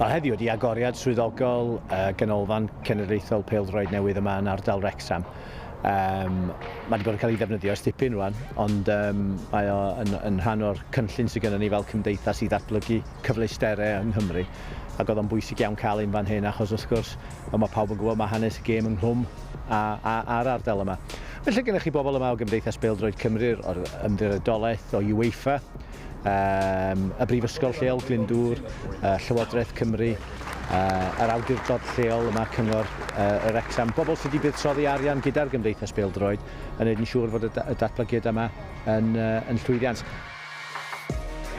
Wel, heddiw ydi Agoriad swyddogol canolfan cenedlaethol Bêl-droed newydd yma yn ardal Wrexham. Mae wedi bod yn cael ei ddefnyddio ers dipyn rwan, ond mae o yn rhan o'r cynllun sydd gennym ni fel Gymdeithas i ddatblygu cyfleusterau yng Nghymru. Ac oedd o'n bwysig iawn cael un fan hyn, achos wrth gwrs mae pawb yn gwybod mae hanes y gêm ynghlwm a'r ardal yma. Felly gennych chi bobl yma o Gymdeithas Bêl-droed Cymru, o'r ymddiriedolaeth o UEFA, y Brifysgol lleol Glyndŵr, Llywodraeth Cymru, yr awdurdod lleol yma cyngor y Wrexham, bobl sydd wedi buddsoddi arian gyda'r Gymdeithas Bêl-droed yn neud yn siŵr fod y datblygiad yma yn llwyddiant.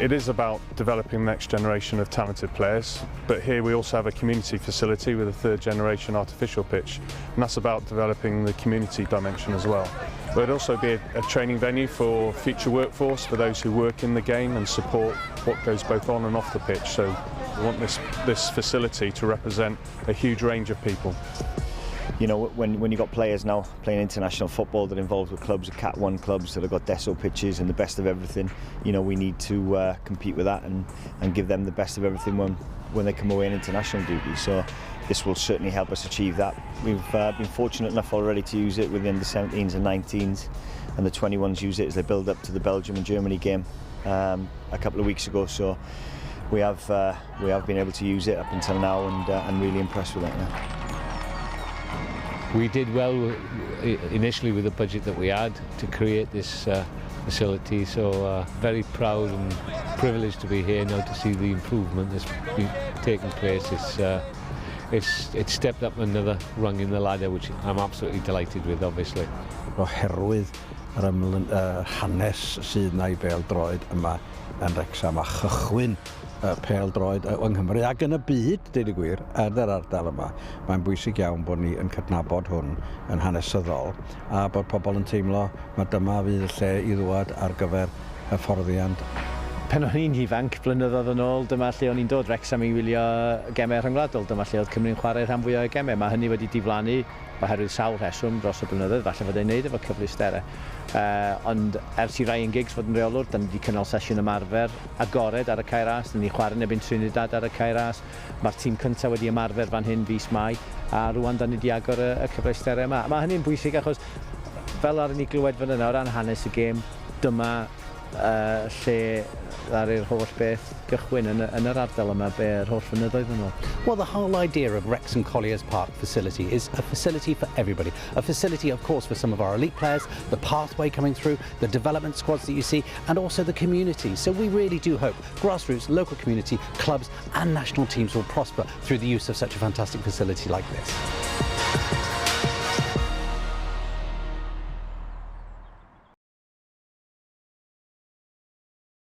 It is about developing the next generation of talented players, but here we also have a community facility with a third generation artificial pitch, and that's about developing the community dimension as well. But it'll also be a training venue for future workforce, for those who work in the game and support what goes both on and off the pitch. So we want this facility to represent a huge range of people. You know, when you've got players now playing international football that are involved with clubs, Cat 1 clubs that have got Deso pitches and the best of everything, you know, we need to compete with that and give them the best of everything when they come away in international duty. So this will certainly help us achieve that. We've been fortunate enough already to use it within the 17s and 19s, and the 21s use it as they build up to the Belgium and Germany game a couple of weeks ago. So we have been able to use it up until now, and really impressed with it now. We did well initially with the budget that we had to create this facility, so very proud and privileged to be here now to see the improvement that's been taking place. It's stepped up another rung in the ladder, which I'm absolutely delighted with, obviously. Oherwydd yr hanes sydd na I Bêl-droed yma yn Wrecsam a chychwyn Bêl-droed yng Nghymru ac yn y byd, deud y gwir, yn yr ardal yma. Mae'n bwysig iawn bod ni yn cydnabod hwn yn hanesyddol a bod pobl yn teimlo mae dyma fydd y lle I ddwad ar gyfer hyfforddiant. Pen o'n i'n ifanc blynyddoedd yn ôl, dyma lle o'n i'n dod Wrexham I wylio gemau rhyngwladol, dyma lle oedd Cymru'n chwarae rhan fwyaf o gemau. Mae hynny wedi diflannu oherwydd sawl rheswm dros y blynyddoedd, falle fod e'n neud efo cyfleusterau. Ond ers I Ryan Giggs fod yn reolwr, da ni wedi cynnal sesiwn ymarfer agored ar y cae ras, da ni chwarae nebyn Trinidad ar y cae ras. Mae'r tîm cyntaf wedi ymarfer fan hyn fis Mai, a rwan da ni wedi agor y cyfleusterau yma. Mae hynny'n bwysig achos, fel ar ni glywed fan yna o ran hanes y gêm, dyma lle ddaru'r holl beth gychwyn yn yr ardal yma be'r holl flynyddoedd yn ôl. Well, the whole idea of Wrexham Colliers Park facility is a facility for everybody. A facility, of course, for some of our elite players, the pathway coming through, the development squads that you see, and also the community. So we really do hope grassroots, local community, clubs and national teams will prosper through the use of such a fantastic facility like this.